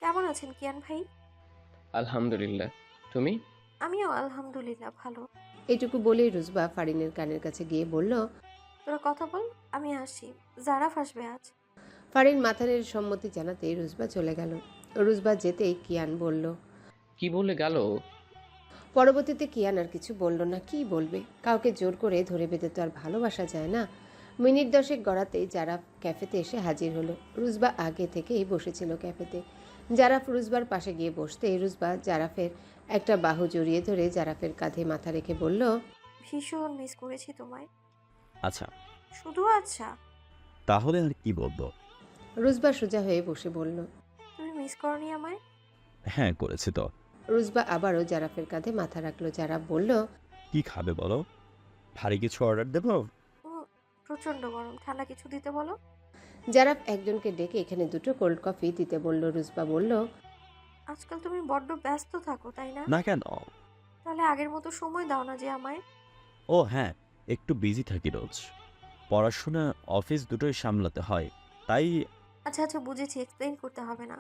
কেমন আছেন কিয়ান ভাই? আলহামদুলিল্লাহ। তুমি? আমিও আলহামদুলিল্লাহ ভালো। এইটুকু বলেই রুজবা ফারিনের কানের কাছে গিয়ে বলল। তোরা কথা বল, আমি আসি। জারাফ আসবে আজ। ফারিন মাথানের সম্মতি জানাতেই রুজবা চলে গেল। রুজবা যেতেই কিয়ান বলল। কি বলে গেল? পরবর্তীতে কিয়ান আর কিছু বলল না। কি বলবে? কাউকে জোর করে ধরে বেঁধে তো আর ভালোবাসা যায় না। মিনিট 10 গড়াতেই জারাফ ক্যাফেতে এসে হাজির হলো। রুজবা আগে থেকেই বসেছিল ক্যাফেতে। জারাফ রুজবার পাশে গিয়ে বসতে রুজবা জারাফের একটা বাহু জড়িয়ে ধরে জারাফের কাঁধে মাথা রেখে বলল। ভীষণ মিস করেছি তোমায়। আচ্ছা, শুধু আচ্ছা? তাহলে আর কি বলবো? রুজবা সোজা হয়ে বসে বলল। তুমি মিস করনি আমায়? হ্যাঁ, করেছি তো। রুজবা আবারও জারাফের কাঁধে মাথা রাখলো। জারাফ বলল। কি খাবে বলো? ভারী কিছু অর্ডার দেবো? উম, প্রচন্ড গরম, ঠান্ডা কিছু দিতে বলো। জারাফ একজনকে ডেকে এখানে 2টো কোল্ড কফি দিতে বলল। রুজবা বলল। আজকাল তুমি বড্ড ব্যস্ত থাকো, তাই না? না কেন? তাহলে আগের মতো সময় দাও না যে আমায়। ও হ্যাঁ, একটু বিজি থাকি রোজ। পড়াশোনা, অফিস দুটোই সামলাতে হয়, তাই। আচ্ছা আচ্ছা, বুঝেছি, এক্সপ্লেইন করতে হবে না।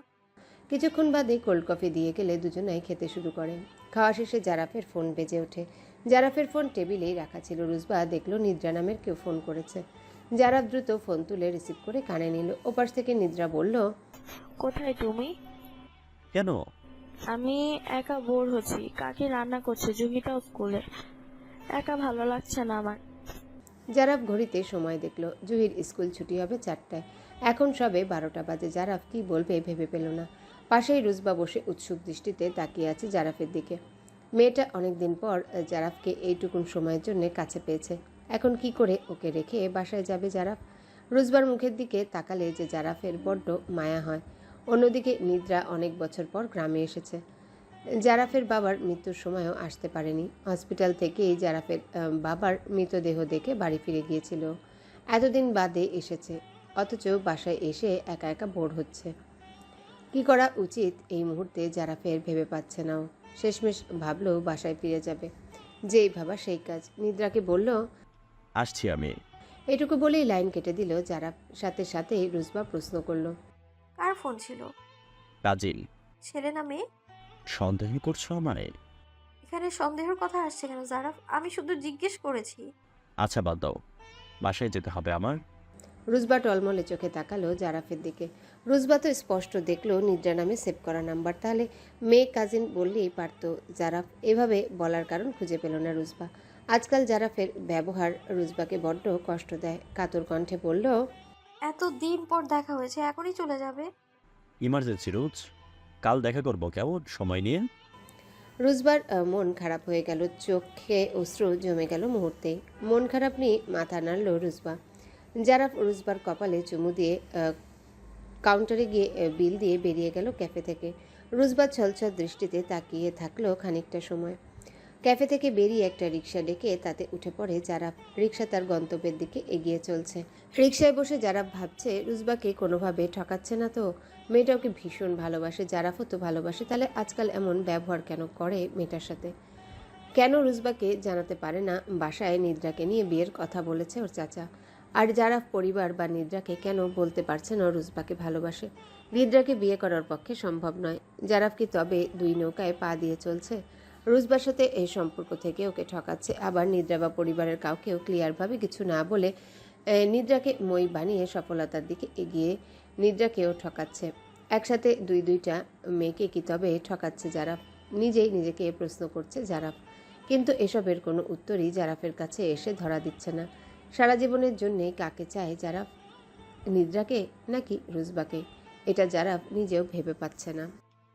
কিছুক্ষণ বাদে কোল্ড কফি দিয়ে গেলে দুজনাই খেতে শুরু করেন। খাওয়া শেষে জারাফের ফোন বেজে ওঠে। জারাফের ফোন টেবিলেই রাখা ছিল। রুজবা দেখলো নিদ্রা নামের কেউ ফোন করেছে। জারাফ দ্রুত ফোন তুলে রিসিভ করে কানে নিল। ওপাশ থেকে নিদ্রা বলল। কোথায় তুমি? কেন? আমি একা বোর হচ্ছি। কাকি রান্না করছে, জুহিটাও স্কুলে। একা ভালো লাগছে না আমার। জারাফ ঘড়িতে সময় দেখল। জুহির স্কুল ছুটি হবে 4টায়। এখন সবে 12টা বাজে। জারাফ কি বলবে ভেবে পেল না। পাশেই রুজবা বসে উৎসুক দৃষ্টিতে তাকিয়ে আছে জারাফের দিকে। মেয়েটা অনেকদিন পর জারাফকে এইটুকুন সময়ের জন্য কাছে পেয়েছে। এখন কি করে ওকে রেখে বাসায় যাবে জারাফ? রুজবার মুখের দিকে তাকালে যে জারাফের বড্ড মায়া হয়। অন্যদিকে নিদ্রা অনেক বছর পর গ্রামে এসেছে। জারাফের বাবার মৃত্যুর সময়ও আসতে পারেনি। হসপিটাল থেকেই জারাফের বাবার মৃতদেহ দেখে বাড়ি ফিরে গিয়েছিল। এতদিন বাদে এসেছে, অথচ বাসায় এসে একা একা বোর হচ্ছে। কি করা উচিত এই মুহূর্তে জারাফের ভেবে পাচ্ছে না। শেষমেশ ভাবলেও বাসায় ফিরে যাবে। যেই ভাবা সেই কাজ। নিদ্রাকে বলল। আসছি আমি। এটুকু বলেই লাইন কেটে দিল জারাফ। সাথে সাথেই রুজবা প্রশ্ন করল। কার ফোন ছিল? কাজিল। ছেলে না মেয়ে? সন্দেহ করছো আমায়? এখানে সন্দেহের কথা আসছে কেন জারাফ? আমি শুধু জিজ্ঞেস করেছি। আচ্ছা, বাদ দাও। বাসায় যেতে হবে আমার। রুজবা টলমলে চোখে তাকালো জারাফের দিকে। রুজবা তো স্পষ্ট দেখলো নিদ্রা নামে সেভ করা নাম্বার। তাহলে মেয়ে কাজিন বললেই পারত। জারাফ এভাবে বলার কারণ খুঁজে পেল না রুজবা। আজকাল জারাফের ব্যবহার রুজবাকে বড্ড কষ্ট দেয়। কাতর কণ্ঠে বলল। এত দিন পর দেখা হয়েছে, এখনই চলে যাবে? ইমার্জেন্সি রোজ। কাল দেখা করবো, কেমন সময় নিয়ে? রুজবার মন খারাপ হয়ে গেল। চোখে অশ্রু জমে গেল মুহূর্তেই। মন খারাপ নিয়ে মাথা নাড়ল রুজবা। জারাফ রুজবার কপালে চুমু দিয়ে কাউন্টারে গিয়ে বিল দিয়ে বেরিয়ে গেল ক্যাফে থেকে। রুজবা ছলছল দৃষ্টিতে তাকিয়ে থাকলো খানিকটা সময়। ক্যাফে থেকে বেরিয়ে একটা রিক্সা ডেকে তাতে উঠে পড়ে জারাফ। রিক্সা তার গন্তব্যের দিকে এগিয়ে চলছে। রিক্সায় বসে জারাফ ভাবছে রুজবাকে কোনোভাবে ঠকাচ্ছে না তো। মেয়েটা ওকে ভীষণ ভালোবাসে, জারাফও তো ভালোবাসে। তাহলে আজকাল এমন ব্যবহার কেন করে মেয়েটার সাথে? কেন রুজবাকে জানাতে পারে না বাসায় নিদ্রাকে নিয়ে বিয়ের কথা বলেছে ওর চাচা? আর জারাফ পরিবার বা নিদ্রাকে কেন বলতে পারছে না রুজবাকে ভালোবাসে? নিদ্রাকে বিয়ে করার পক্ষে সম্ভব নয়। জারাফ কি তবে দুই নৌকায় পা দিয়ে চলছে? রুজবার সাথে এই সম্পর্ক থেকে ওকে ঠকাচ্ছে, আবার নিদ্রা বা পরিবারের কাউকেও ক্লিয়ারভাবে কিছু না বলে নিদ্রাকে মই বানিয়ে সফলতার দিকে এগিয়ে নিদ্রাকেও ঠকাচ্ছে। একসাথে দুইটা মেয়েকে কি তবে ঠকাচ্ছে জারাফ? নিজেই নিজেকে প্রশ্ন করছে জারাফ। কিন্তু এসবের কোনো উত্তরই জারাফের কাছে এসে ধরা দিচ্ছে না। সারা জীবনের জন্যে কাকে চায় জারাফ? নিদ্রাকে নাকি রুজবাকে? এটা জারাফ নিজেও ভেবে পাচ্ছে না।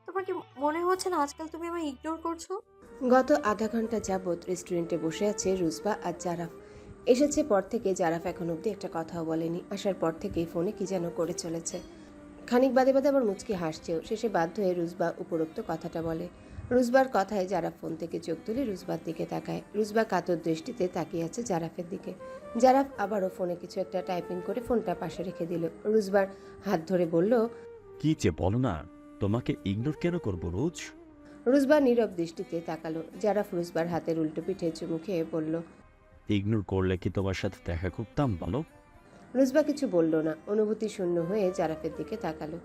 তোমার কি মনে হচ্ছে না আজকাল তুমি আমায় ইগনোর করছো? গত আধা ঘন্টা যাবৎ রেস্টুরেন্টে বসে আছে রুজবা আর জারাফ। এসেছে পর থেকে জারাফ এখন অবধি একটা কথাও বলেনি। আসার পর থেকেই ফোনে কি যেন করে চলেছে। খানিক বাদে বাদে আবার মুচকি হাসছেও। শেষে বাধ্য হয়ে রুজবা উপরোক্ত কথাটা বলে। রুজবার কথায় জারাফ ফোন থেকে চোখ তুলে রুজবার দিকে তাকায়। রুজবা কাতর দৃষ্টিতে তাকিয়ে আছে জারাফের দিকে। জারাফ আবারও ফোনে কিছু একটা টাইপিং করে ফোনটা পাশে রেখে দিল। রুজবার হাত ধরে বলল। কি যে বলো না, তোমাকে ইগনোর কেন করবো রোজ? রুজবা নীরব দৃষ্টিতে তাকালো। জারাফ রুজবার হাতের উল্টো পিঠে চুমু খেয়ে বলল। ইগনোর করলে কি তোমার সাথে দেখা করতাম বলো? রুজবা কিছু বলল না, অনুভূতি শূন্য হয়ে জারাফের দিকে তাকালো।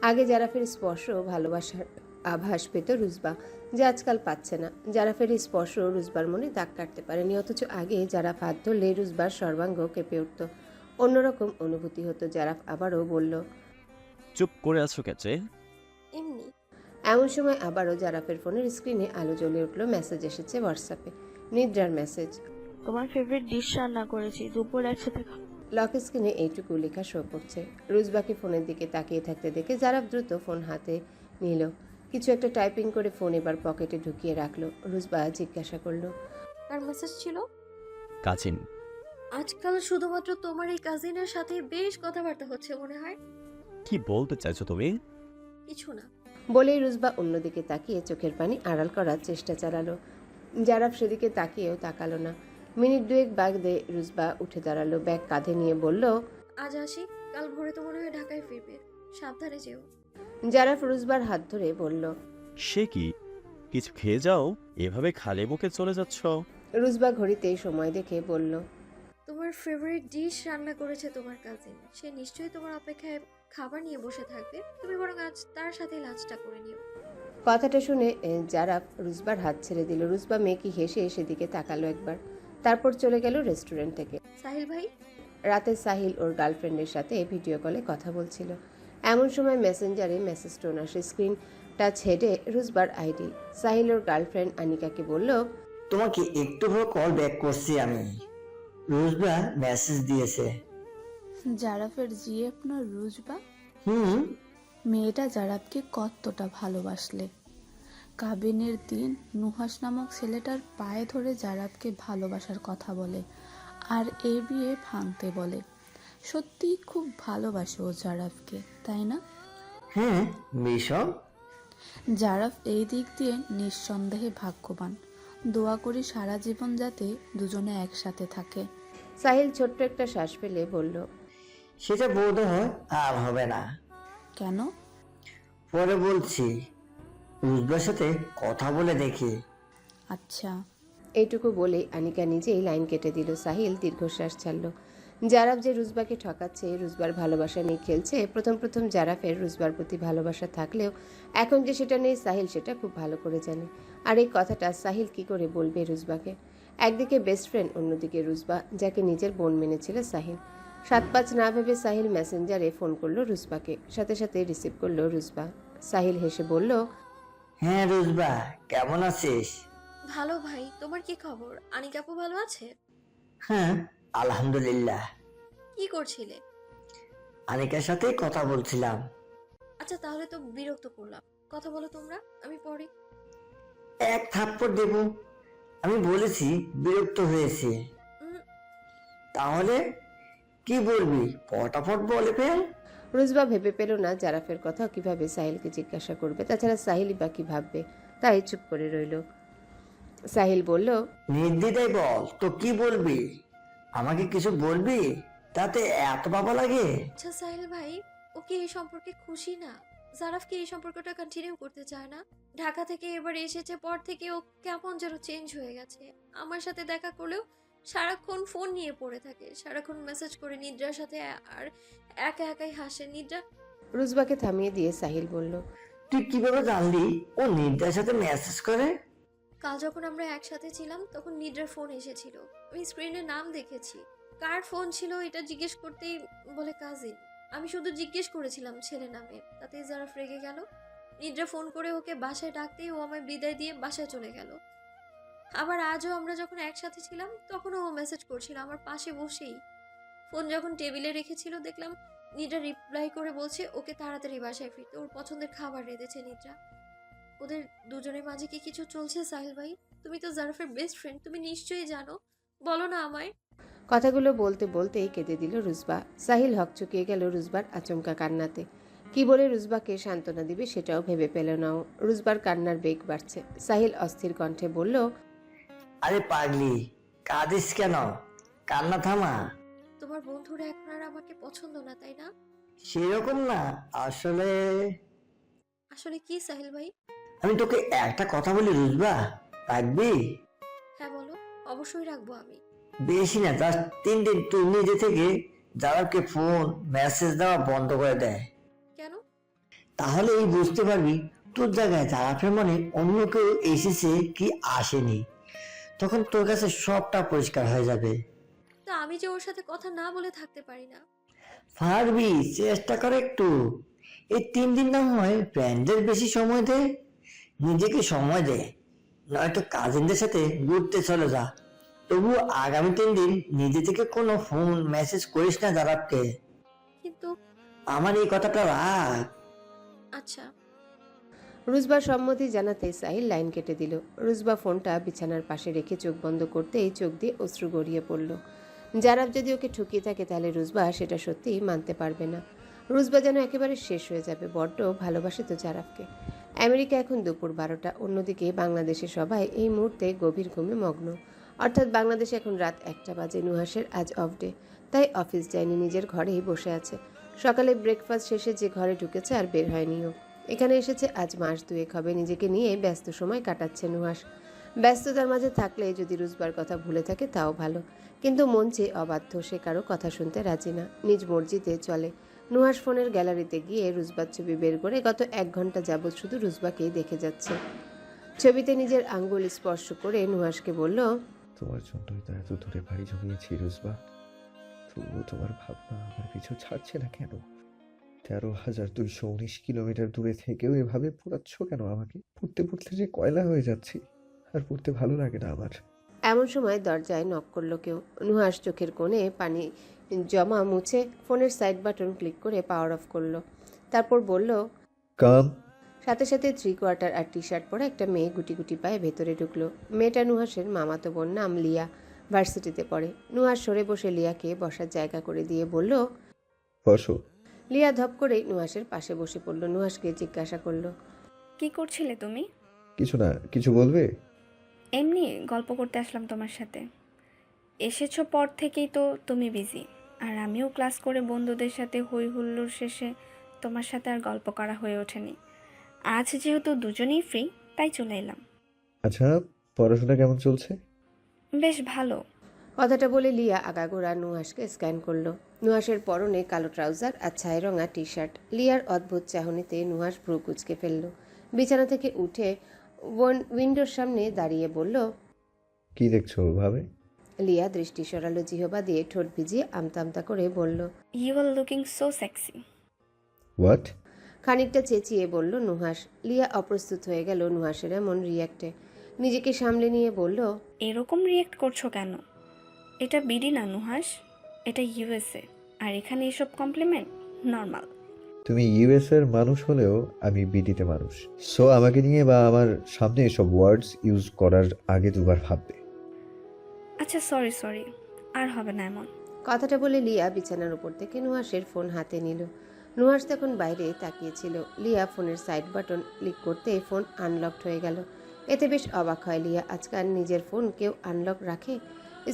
আগে জারাফের স্পর্শ ভালোবাসার আভাস পেত রুজবা, যা আজকাল পাচ্ছে না। জারাফের এই স্পর্শ রুজবার মনে দাগ কাটতে পারেনি, অথচ আগে জারাফ হাত ধরলে রুজবার সর্বাঙ্গ কেঁপে উঠত। অন্যরকম অনুভূতি হতো। জারাফ আবারও বলল, চুপ করে আছো কেচে? এমনি। এমন সময় আবারও জারাফের ফোনের স্ক্রিনে আলো জ্বলে উঠল। মেসেজ এসেছে হোয়াটসঅ্যাপে, নিদ্রার মেসেজ। তোমার ফেভারিট ডিশ রান্না করেছি, দুপুর একসাথে লক স্ক্রিনে এইটুকু লেখা শো করছে। রুজবাকে ফোনের দিকে তাকিয়ে থাকতে দেখে জারাফ দ্রুত ফোন হাতে নিল। কিছু একটা টাইপিং করে ফোন এবার পকেটে ঢুকিয়ে রাখলো। রুজবা জিজ্ঞাসা করলো, আর মেসেজ ছিল? কাজিন। আজকাল শুধুমাত্র তোমার এই কাজিনের সাথে বেশ কথাবার্তা হচ্ছে মনে হয়। কি বলতে চাইছো তুমি? কিছু না। বলেই রুজবা অন্যদিকে তাকিয়ে চোখের পানি আড়াল করার চেষ্টা চালালো। জারাফ সেদিকে তাকিয়েও তাকালো না। মিনিট দুয়েক বাদে রুজবা উঠে দাঁড়ালো, ব্যাগ কাঁধে নিয়ে বলল, আজ আসি, কাল ভোরে তো মনে হয় ঢাকায় ফিরবে, সাবধানে যেও। জারাফ রুজবার হাত ধরে বলল, সে কি, কিছু খেয়ে যাও, এভাবে খালি বুকে চলে যাচ্ছ? রুজবা ঘড়িতে সময় দেখে বলল, তোমার ফেভারিট ডিশ রান্না করেছে তোমার কাজিন, সে নিশ্চয়ই তোমার অপেক্ষায় খাবার নিয়ে বসে থাকবে, তুমি বরং আজ তার সাথে লাঞ্চটা করে নিও। কথাটা শুনে জারাফ রুজবার হাত ছেড়ে দিল। রুজবা মেকি হেসে সেদিকে তাকালো একবার, তারপর চলে গেল রেস্টুরেন্ট থেকে। সাহিল ভাই? রাতে সাহিল ওর গার্লফ্রেন্ডের সাথে ভিডিও কলে কথা বলছিল। এমন সময় মেসেঞ্জারে মেসেজ টোন আসে। স্ক্রিন টাচ হেডে রুজবার আইডি। সাহিল ওর গার্লফ্রেন্ড আনিকাকে বলল, তোমাকে একটু হয়ে কল ব্যাক করছি আমি। রোজবা মেসেজ দিয়েছে। জারাফের জি আপনার রুজবা? হুম। মেয়েটা জারাফকে কতটা ভালোবাসলে। কাবিনের দিন নুহাস নামক ছেলেটার পায়ে ধরে জারাফকে ভালোবাসার কথা বলে, আর এই বিয়ে ভাঙতে বলে। সত্যি খুব ভালোবাসে ও জারাফকে, তাই না? হ্যাঁ মিশন। জারাফ এই দিক দিয়ে নিঃসন্দেহে ভাগ্যবান। দোয়া করি সারা জীবন যাতে দুজনে একসাথে থাকে। সাহিল ছোট্ট একটা শ্বাস ফেলে বলল, সেটা বোধ হয় আর হবে না। কেন? পরে বলছি, রোজবার সাথে কথা বলে দেখি। আচ্ছা। এইটুকু বলে আনিকা নিজেই লাইন কেটে দিল। সাহিল দীর্ঘশ্বাস ছাড়ল। জারাফ যে রুজবাকে ঠকাচ্ছে, রুজবার ভালোবাসা নিয়ে খেলছে। প্রথম প্রথম জারাফের রুজবার প্রতি ভালোবাসা থাকলেও এখন যে সেটা নেই সাহিল সেটা খুব ভালো করে জানে। আর এই কথাটা সাহিল কি করে বলবে রুজবাকে? একদিকে বেস্ট ফ্রেন্ড, অন্যদিকে রুজবা, যাকে নিজের বোন মেনেছিল সাহিল। 7-5 না ভেবে সাহিল মেসেঞ্জারে ফোন করলো রুজবাকে। সাথে সাথে রিসিভ করলো রুজবা। সাহিল হেসে বলল, হ্যাঁ রোজবা, কেমন আছিস? ভালো ভাই, তোমার কি খবর? আনিকাপু ভালো আছে? হ্যাঁ আলহামদুলিল্লাহ। কি করছিলে? আনিকার সাথে কথা বলছিলাম। আচ্ছা তাহলে তো বিরক্ত করলাম, কথা বলো তোমরা, আমি পরে। এক থাপ্পড় দেব। আমি বলেছি বিরক্ত হয়েছি। উম, তাহলে কি বলবি, ফটাফট বলে ফেল। রুজবা ভেবে পেল না জারাফের কথা কিভাবে সাহিলকে জিজ্ঞাসা করবে। তাছাড়া সাহিলই বা কি ভাববে, তাই চুপ করে রইল। সাহিল বলল, নির্দ্বিধায় বল, তো কি বলবি? আমাকে কিছু বলবি? তাতে এত বাবা লাগে? আচ্ছা সাহিল ভাই, ও কি এই সম্পর্কে খুশি না? জারাফ কি এই সম্পর্কটা কন্টিনিউ করতে চায় না? ঢাকা থেকে এবার এসেছে পর থেকে ও কেমন যেন চেঞ্জ হয়ে গেছে। আমার সাথে দেখা করলেও সারাক্ষণ ফোন নিয়ে পড়ে থাকে, সারাক্ষণ মেসেজ করে নিদ্রার সাথে, আর একা একাই হাসে। নিদ্রা রুজবাকে থামিয়ে দিয়ে সাহিল বলল, তুই কিভাবে জানলি ও নির্দার সাথে মেসেজ করে? কাল যখন আমরা একসাথে ছিলাম তখন নিদ্রার ফোন এসেছিল, আমি স্ক্রিনে নাম দেখেছি। কার ফোন ছিল এটা জিজ্ঞেস করতেই বলে কাজিন। আমি শুধু জিজ্ঞেস করেছিলাম ছেলে নামে, তাতেই জারাফ রেগে গেল। নিদ্রা ফোন করে ওকে বাসায় ডাকতেই ও আমায় বিদায় দিয়ে বাসায় চলে গেল। আবার আজও আমরা যখন একসাথে ছিলাম তখনও ও মেসেজ করছিল আমার পাশে বসেই। ফোন যখন টেবিলে রেখেছিল দেখলাম নিদ্রা রিপ্লাই করে বলছে ওকে তাড়াতাড়ি বাসায় ফিরতে, ওর পছন্দের খাবার রেঁধেছে নিদ্রা। ওদের দুজনের মাঝে কি কিছু চলছে সাহিল ভাই? তুমি তো জারাফের বেস্ট ফ্রেন্ড, তুমি নিশ্চয়ই জানো, বলো না আমায়। কথাগুলো বলতে বলতেই কেঁদে দিল রুজবা। সাহিল হকচকিয়ে গেল রুজবার আচমকা কান্নাতে। কি বলে রুজবাকে সান্ত্বনা দিবে সেটাও ভেবে পেল না ও। রুজবার কান্নার বেগ বাড়ছে। সাহিল অস্থির কণ্ঠে বলল, আরে পাগলি, কাঁদিস কেন? কান্না থামা। তোমার বন্ধুরা এখন আর আমাকে পছন্দ না, তাই না? সেরকম না, আসলে আসলে কি সাহিল ভাই? আমি তোকে একটা কথা বলি রুজবা, রাখবি? হ্যাঁ বলো, অবশ্যই রাখবো আমি। বেশি না, জাস্ট 3 দিন তুই নিজে থেকে যারাকে ফোন মেসেজ দেওয়া বন্ধ করে দেয়। কেন? তাহলে এই বুঝতে পারবি তোর জায়গায় জারাফের মনে অন্য কেউ এসেছে কি আসেনি। তখন তোর কাছে সবটা পরিষ্কার হয়ে যাবে। তো আমি যে ওর সাথে কথা না বলে থাকতে পারি না। পারবি, চেষ্টা কর একটু। এই 3 দিন না হয় ফ্রেন্ডদের বেশি সময় দে, নিজেকে সময় দে, নয়তো কাজিনদের সাথে ঘুরতে চলে যা। তবু আগামী 3 দিন নিজে থেকে কোনো ফোন মেসেজ করিস না জারাফকে। কিন্তু আমার এই কথাটা রাখ। আচ্ছা। রুজবা সম্মতি জানাতে সাহিল লাইন কেটে দিল। রুজবা ফোনটা বিছানার পাশে রেখে চোখ বন্ধ করতেই চোখ দিয়ে অশ্রু গড়িয়ে পড়ল। জারাফ যদি ওকে ঠকিয়ে থাকে তাহলে রুজবা সেটা সত্যিই মানতে পারবে না। রুজবা যেন একেবারে শেষ হয়ে যাবে। বড্ড ভালোবাসে তো জারাফকে। আমেরিকা এখন দুপুর 12টা, অন্যদিকে বাংলাদেশে সবাই এই মুহূর্তে গভীর ঘুমে মগ্ন। অর্থাৎ বাংলাদেশে এখন রাত 1টা বাজে। নুহাসের আজ অফ ডে, তাই অফিস যায়নি, নিজের ঘরেই বসে আছে। সকালে ব্রেকফাস্ট শেষে যে ঘরে ঢুকেছে আর বের হয়নিও। এখানে এসেছে আজ মাস 2 হবে। নিজেকে নিয়ে ব্যস্ত সময় কাটাচ্ছে নুহাস। ব্যস্ততার মাঝে থাকলে যদি রুজবার কথা ভুলে থাকে তাও ভালো, কিন্তু মন চেয়ে অবাধ্য, সে কারো কথা শুনতে রাজি না, নিজ মর্জিতে চলে। নুহাস ফোনের গ্যালারিতে গিয়ে রুজবার ছবি বের করে গত 1 ঘন্টা যাবৎ শুধু রুজবাকেই দেখে যাচ্ছে। ছবিতে নিজের আঙ্গুল স্পর্শ করে নুহাসকে বলল, তোমার জন্যই তো এত দূরে বাড়ি জমিয়েছি রুজবা, তবুও তোমার ভাবনা আমার পিছু ছাড়ছে না কেন? 13,219 কিলোমিটার দূরে থেকেও এভাবে পোড়াচ্ছ কেন আমাকে? পড়তে পড়তে যে কয়লা হয়ে যাচ্ছি, আর পড়তে ভালো লাগে না আমার। এমন সময় দরজায় নক করলো কেউ। নুহাস চোখের কোণে পানি জমা মুছে ফোনের সাইড বাটন ক্লিক করে পাওয়ার অফ করলো। তারপর বলল, কাম। সাথে সাথে 3/4 আর টি-শার্ট পরে একটা মেয়ে গুটি গুটি পায়ে ভেতরে ঢুকলো। মেয়েটা নুহাসের মামাতো বোন, নাম লিয়া, ভার্সিটিতে পড়ে। নুহাস সরে বসে লিয়াকে বসার জায়গা করে দিয়ে বলল, বসো। লিয়া ধপ করে নুহাসের পাশে বসে পড়ল। নুহাসকে জিজ্ঞাসা করলো, কি করছিলে তুমি? কিছু না, কিছু বলবে? এমনি গল্প করতে আসলাম তোমার সাথে। এসেছো পর থেকেই তো তুমি বিজি, আর আমিও ক্লাস করে বন্ধুদের সাথে হই হুল্লোড় শেষে তোমার সাথে আর গল্প করা হয়ে ওঠেনি। আজ যেহেতু দুজনেই ফ্রি, তাই চলে এলাম। আচ্ছা, পড়াশোনা কেমন চলছে? বেশ ভালো। কথাটা বলে লিয়া আগাগোড়া নুহাসকে স্ক্যান করলো। নুহাসের পরনে কালো ট্রাউজার আর ছাই রঙা টি-শার্ট। লিয়ার অদ্ভুত চাহনিতে নুহাস ভ্রু কুঁচকে ফেলল। বিছানা থেকে উঠে উইন্ডোর সামনে দাঁড়িয়ে বলল, কি দেখছো ভাবে? লিয়া দৃষ্টি সরালো, জিহবা দিয়ে ঠোঁট ভিজিয়ে আমতা আমতা করে বলল, you are looking so sexy. What? খানিকটা চেঁচিয়ে বলল নুহাস। লিয়া অপ্রস্তুত হয়ে গেল নুহাসের এমন রিয়াক্টে। নিজেকে সামলে নিয়ে বলল, এরকম রিয়েক্ট করছো কেন? এটা বিডি না নুহাস, এটা ইউএসএ, আর এখানে এসব কমপ্লিমেন্ট নর্মাল। তুমি ইউএস এর মানুষ হলেও আমি বিডিতে মানুষ, সো আমাকে নিয়ে বা আমার সামনে এসব ওয়ার্ডস ইউজ করার আগে দুবার ভাববে। আচ্ছা সরি, আর হবে না এমন। কথাটা বলে লিয়া বিছানার উপর থেকে নুহাসের ফোন হাতে নিল। নুহাস তখন বাইরে তাকিয়েছিল। লিয়া ফোনের সাইড বাটন ক্লিক করতে ফোন আনলকড হয়ে গেল। এতে বেশ অবাক হয় লিয়া। আজকাল নিজের ফোন কেউ আনলক রাখে?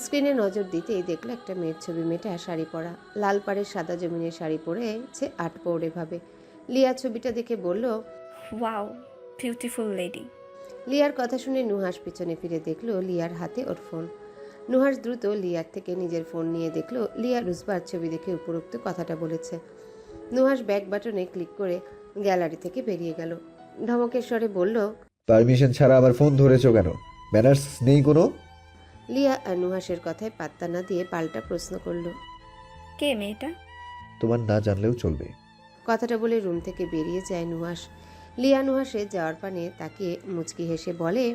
স্ক্রিনে নজর দিতেই দেখলো একটা মেয়ের ছবি। মেয়েটা শাড়ি পরা, লাল পাড়ের সাদা জমিনের শাড়ি পরেছে আট পৌড়ে ভাবে। লিয়া ছবিটা দেখে বলল, ওয়াও, বিউটিফুল লেডি। লিয়ার কথা শুনে নুহাস পিছনে ফিরে দেখলো লিয়ার হাতে ওর ফোন। নুহাস দ্রুত লিয়ার থেকে নিজের ফোন নিয়ে দেখলো লিয়া রুজবার ছবি দেখে উপরোক্ত কথাটা বলেছে। নুহাস ব্যাক বাটনে ক্লিক করে গ্যালারি থেকে বেরিয়ে গেল। ধমকের স্বরে বলল, পারমিশন ছাড়া আবার ফোন ধরেছো কেন? ম্যানার্স নেই কোনো? লিয়া আর নুহাসের কথায় পাত্তা না দিয়ে পাল্টা প্রশ্ন করল, কে মেয়েটা? তোমার না জানলেও চলবে। কথাটা বলে রুম থেকে বেরিয়ে যায় নুহাস। লিয়া নুহাসের যাওয়ার পানে তাকিয়ে মুচকি হেসে বলে,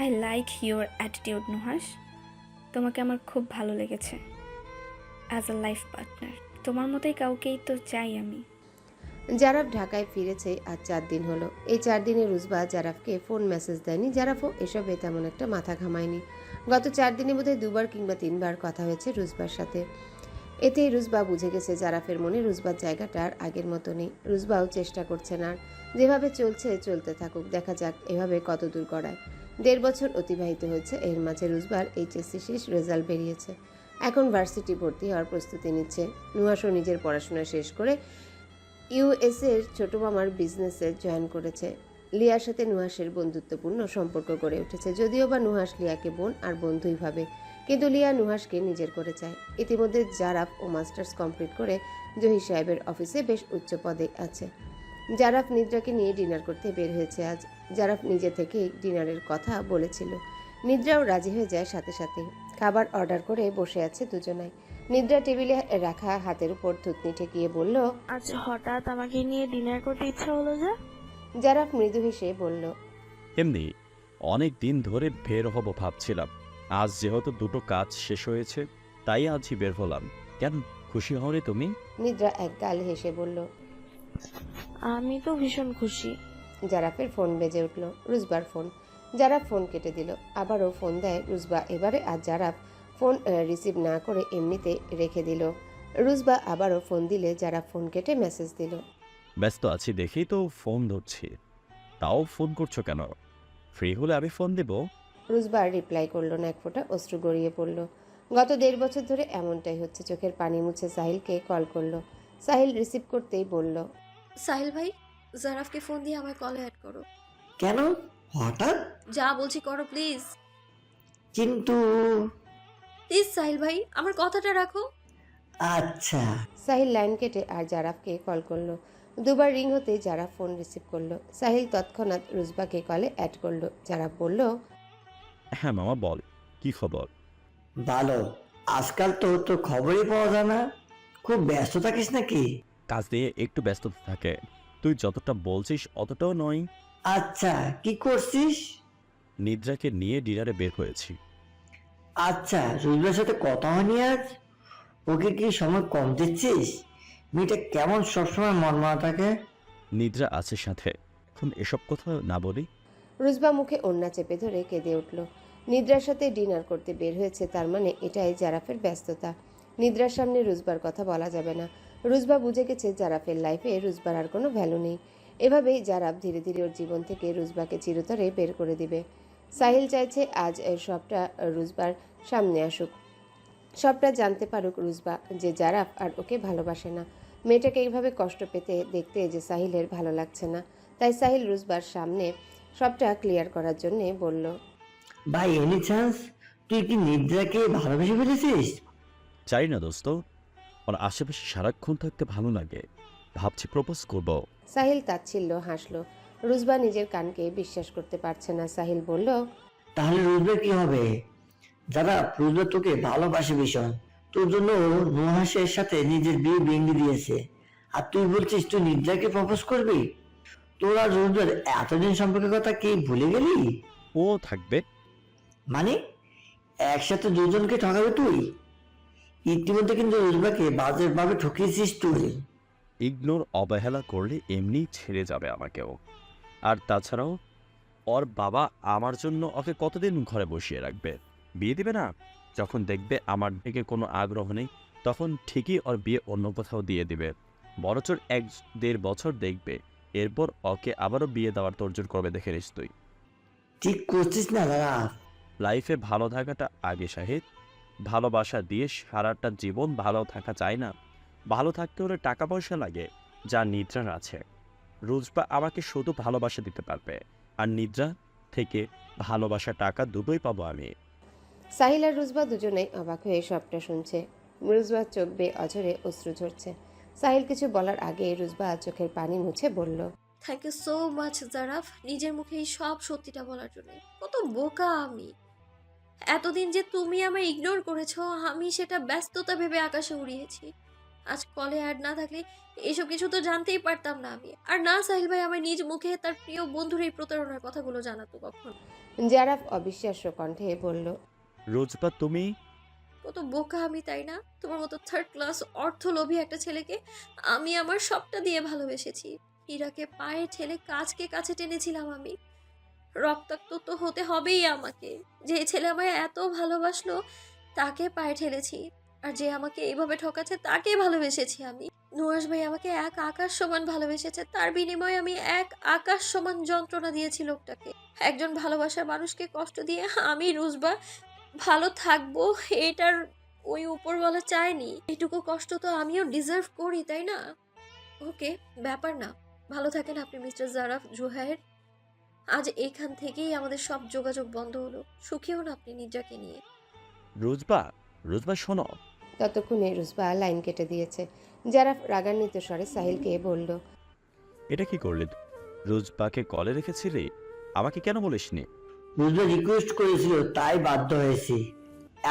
I like your attitude Nuhash, তোমাকে আমার খুব ভালো লেগেছে অ্যাজ আ লাইফ পার্টনার। তোমার মতোই কাউকেই তো চাই আমি। জারাফ ঢাকায় ফিরেছে আজ 4 দিন হলো। এই 4 দিনে রুজবা জারাফকে ফোন মেসেজ দেয়নি। জারাফও এসবে তেমন একটা মাথা ঘামায়নি। গত 4 দিনে বোধহয় 2বার কিংবা 3বার কথা হয়েছে রুজবার সাথে। এতেই রুজবা বুঝে গেছে জারাফের মনে রুজবার জায়গাটা আর আগের মতো নেই। রুজবাও চেষ্টা করছে না। যেভাবে চলছে চলতে থাকুক, দেখা যাক এভাবে কত দূর গড়ায়। 1.5 বছর অতিবাহিত হয়েছে। এর মাঝে রুজবার এইচএসসি শেষ, রেজাল্ট বেরিয়েছে। এখন ভার্সিটি ভর্তি হওয়ার প্রস্তুতি নিচ্ছে। নুহাসও নিজের পড়াশোনা শেষ করে ইউএসএর ছোট মামার বিজনেসে জয়েন করেছে। লিয়ার সাথে নুহাসের বন্ধুত্বপূর্ণ সম্পর্ক গড়ে উঠেছে। যদিও বা নুহাস লিয়াকে বোন আর বন্ধুই ভাবে, কিন্তু লিয়া নুহাসকে নিজের করে চায়। ইতিমধ্যে জারাফ ও মাস্টার্স কমপ্লিট করে জহির সাহেবের অফিসে বেশ উচ্চ পদে আছে। জারাফ নিদ্রাকে নিয়ে ডিনার করতে বের হয়েছে আজ। জারাফ নিজে থেকেই ডিনারের কথা বলেছিল। নিদ্রাও রাজি হয়ে যায় সাথে সাথে। খাবার অর্ডার করে বসে আছে দুজনাই। নিদ্রা টেবিলে রাখা হাতের উপর থুতনি ঠেকিয়ে বলল। আজ হঠাৎ আমাকে নিয়ে ডিনার করতে ইচ্ছা হলো যে? জারাফ মৃদু হেসে বলল। এমনি অনেক দিন ধরে বের হব ভাবছিলাম, আজ যেহেতু দুটো কাজ শেষ হয়েছে তাই আজই বের হলাম। কেন, খুশি হওনি তুমি? নিদ্রা এক গাল হেসে বলল। আমি তো ভীষণ খুশি। জারাফের ফোন বেজে উঠল। রুজবার ফোন। জারাফ ফোন কেটে দিল। আবারও ফোন দেয় রুজবা। এবারে আর জারাফ ফোন রিসিভ না করে এমনিতে রেখে দিল। রুজবা আবারও ফোন দিলে জারাফ ফোন কেটে মেসেজ দিল। ব্যস্ত আছি দেখেই তো ফোন ধরছি, তাও ফোন করছো কেন? ফ্রি হলে আমি ফোন দেব। রুজবা রিপ্লাই করলো না, এক ফোঁটা অশ্রু গড়িয়ে পড়ল। গত 1.5 বছর ধরে এমনটাই হচ্ছে। চোখের পানি মুছে সাহিলকে কল করলো। সাহিল রিসিভ করতেই বলল। সাহিল ভাই, জারাফকে ফোন দিয়ে আমার কলে অ্যাড করো। কেন হঠাৎ? যা বলছি করো প্লিজ। কিন্তু প্লিজ সাহিল ভাই, আমার কথাটা রাখো। আচ্ছা। সাহিল লাইন কেটে আর জারাফকে কল করলো। দুবার রিং হতে জারাফ ফোন রিসিভ করলো। সাহিল তৎক্ষণাৎ রুজবাকে কলে অ্যাড করলো। জারাফ বলল। হ্যাঁ মামা বল, কি খবর? ভালো। আজকাল তো তোর খবরই পাওয়া যায় না, খুব ব্যস্ত থাকিস নাকি? কাজ দিয়ে একটু ব্যস্ততা থাকে, তুই যতটা বলছিস অতটাও নয়। আচ্ছা, কি করছিস? নিদ্রাকে নিয়ে ডিনারে বের হয়েছি। আচ্ছা, রুজবের সাথে কথা হয়নি আজ? ওকে কি সময় কম দিচ্ছিস? মেয়েটা কেমন সবসময় মনমরা থাকে? নিদ্রা আছে সাথে, এখন এসব কথা না বলি। রুজবা মুখে ওড়না চেপে ধরে কেঁদে উঠল। নিদ্রার সাথে ডিনার করতে বের হয়েছে, তার মানে এটাই জারাফের ব্যস্ততা। নিদ্রার সামনে রুজবার কথা বলা যাবে না। রুজবা বুঝে গেছে জারাফের লাইফে রুজবার আর কোনো ভ্যালু নেই। এভাবেই জারাফ ধীরে ধীরে ওর জীবন থেকে রুজবাকে চিরতরে বের করে দিবে। সাহিল চাইছে আজ সবটা রুজবার সামনে আসুক, সবটা জানতে পারুক রুজবা যে জারাফ আর ওকে ভালোবাসে না। মেয়েটাকে এইভাবে কষ্ট পেতে দেখতে যে সাহিলের ভালো লাগছে না। তাই সাহিল রুজবার সামনে সবটা ক্লিয়ার করার জন্য বলল। ভাই, এনি চান্স তুই কি নিদ্রাকে ভালোবেসে ফেলেছিস? চাই না দোস্ত, ওর আশেপাশে সারাক্ষণ থাকতে ভালো লাগে, ভাবছি প্রপোজ করব। সাহিল তাচ্ছিল্য হাসলো। রুজবা নিজের কানকে বিশ্বাস করতে পারছে না। সাহিল বলল। তাহলে রুজবের কি হবে? যারা রুজবে তোকে ভালোবাসে ভীষণ, তোর জন্য ও নুহাসের সাথে নিজের বিয়ে ভেঙে দিয়েছে, আর তুই বলছিস তুই নিদ্রাকে প্রপোজ করবি? তোর আর রুজবের এতদিন সম্পর্কের কথা কি ভুলে গেলি? ও থাকবে মানে একসাথে দুজনকে ঠকাবে তুই? ইতিমধ্যে কিন্তু রুজবাকে বাজেভাবে ঠকিয়েছিস তুই। ইগনোর অবহেলা করলে এমনি ছেড়ে যাবে আমাকেও। আর তাছাড়াও ওর বাবা আমার জন্য ওকে কতদিন ঘরে বসিয়ে রাখবে? বিয়ে দিবে না? যখন দেখবে আমার দিকে কোনো আগ্রহ নেই তখন ঠিকই ওর বিয়ে অন্য কোথাও দিয়ে দিবে। বড়জোর 1-1.5 বছর দেখবে, এরপর ওকে আবারও বিয়ে দেওয়ার তোড়জোড় করবে, দেখে নিস তুই। ঠিক করছিস না দাদা? লাইফে ভালো থাকাটা আগে শাহিদ, ভালোবাসা দিয়ে সারাটা জীবন ভালো থাকা যায় না। ভালো থাকতে হলে টাকা পয়সা লাগে, যা নিদ্রার আছে। রুজবা আমাকে শুধু ভালোবাসা দিতে পারবে, আর নিদ্রা থেকে ভালোবাসা টাকা দুটোই পাবো আমি। সাহিল আর রুজবা দুজনেই অবাক হয়ে সবটা শুনছে। রুজবার চোখ বেয়ে অঝরে অশ্রু ঝরছে। সাহিল কিছু বলার আগে রুজবা চোখের পানি মুছে বলল। থ্যাংক ইউ সো মাচ জারাফ, নিজের মুখে এই সব সত্যিটা বলার জন্য। কত বোকা আমি! এতদিন যে তুমি আমায় ইগনোর করেছো, আমি সেটা ব্যস্ততা ভেবে আকাশে উড়িয়েছি। আজ কলে অ্যাড না থাকলে এসব কিছু তো জানতেই পারতাম না আমি। আর না সাহিল ভাই আমার নিজ মুখে তার প্রিয় বন্ধুর এই প্রতারণার কথাগুলো জানাতো কখন। জারাফ অবিশ্বাস্য কণ্ঠে বলল। রুজবা তুমি? কত বোকা আমি, তাই না? তোমার মতো থার্ড ক্লাস অর্থলোভী একটা ছেলেকে আমি আমার সবটা দিয়ে ভালোবেসেছি। হীরাকে পায়ে ঠেলে কাজকে কাছে টেনেছিলাম আমি। রক্তাক্ত তো হতে হবেই আমাকে। যে ছেলে আমায় এত ভালোবাসলো তাকে পায়ে ঠেলেছি, আর যে আমাকে এইভাবে ঠকাচ্ছে তাকে ভালোবেসেছি আমি। নুহাস ভাই আমাকে এক আকাশ সমান ভালোবেসেছে, তার বিনিময়ে আমি এক আকাশ সমান যন্ত্রণা দিয়েছি লোকটাকে। একজন ভালোবাসার মানুষকে কষ্ট দিয়ে আমি রুজবা ভালো থাকবো, এটার ওই উপরওয়ালা চায়নি। এটুকু কষ্ট তো আমিও ডিজার্ভ করি, তাই না? ওকে, ব্যাপার না। ভালো থাকেন আপনি মিস্টার জারাফ জুহাইর। আজ এখান থেকেই আমাদের সব যোগাযোগ বন্ধ হলো। সুখী হন আপনি নিদ্রাকে নিয়ে। রোজবা, রোজবা শোনো। ততক্ষণে রুজবা লাইন কেটে দিয়েছে। জারাফ রাগান্বিত স্বরে সাহিলকে বলল, এটা কি করলি? রোজবাকে কলে রেখেছিলি, আমাকে কেন বলিসনি? বুঝলে রিকোয়েস্ট করেছিল তাই বাধ্য হয়েছি।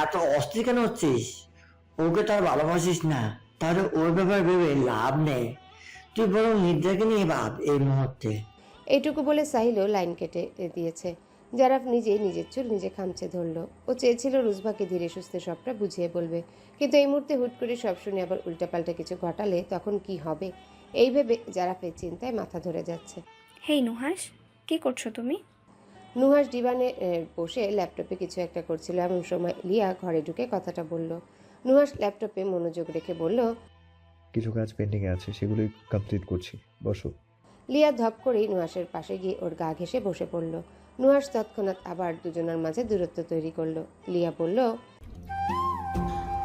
এত অস্থির কেন হচ্ছিস? ওকে তার ভালোবাসিস না, তাহলে ওর ব্যাপারে ভেবে লাভ নেই। তুই বরং নিদ্রাকে নিয়ে ভাব এই মুহূর্তে। এইটুকু বলে সাহিলও লাইন কেটে দিয়েছে। জারাফ নিজের চুল নিজে খামচে ধরল। ও চেয়েছিল রুজবাকে ধীরে সুস্থে সবটা বুঝিয়ে বলবে, কিন্তু এই মুহূর্তে হুট করে সব শুনে আবার উল্টাপাল্টা কিছু ঘটালে তখন কি হবে, এই ভেবে জারাফের চিন্তায় মাথা ধরে যাচ্ছে। হেই নুহাস, কি করছো তুমি? নুহাস ডিভানে বসে ল্যাপটপে কিছু একটা করছিল। এমন সময় লিয়া ঘরে ঢুকে কথাটা বলল। নুহাস ল্যাপটপে মনোযোগ রেখে বলল, কিছু কাজ পেন্ডিংয়ে আছে, সেগুলোই কমপ্লিট করছি, বসো। লিয়া ধপ করেই নুহাসের পাশে গিয়ে ওর গা ঘেঁষে বসে পড়ল। নুহাস তৎক্ষণাৎ আবার দুজনের মাঝে দূরত্ব তৈরি করলো। লিয়া বলল,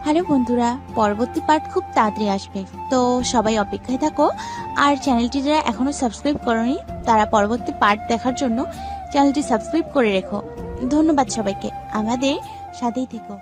হ্যালো বন্ধুরা, পরবর্তী পার্ট খুব তাড়াতাড়ি আসবে, তো সবাই অপেক্ষায় থাকো। আর চ্যানেলটি যারা এখনো সাবস্ক্রাইব করোনি তারা পরবর্তী পার্ট দেখার জন্য চ্যানেলটি সাবস্ক্রাইব করে রেখো। ধন্যবাদ সবাইকে, আমাদের সাথেই থেকো।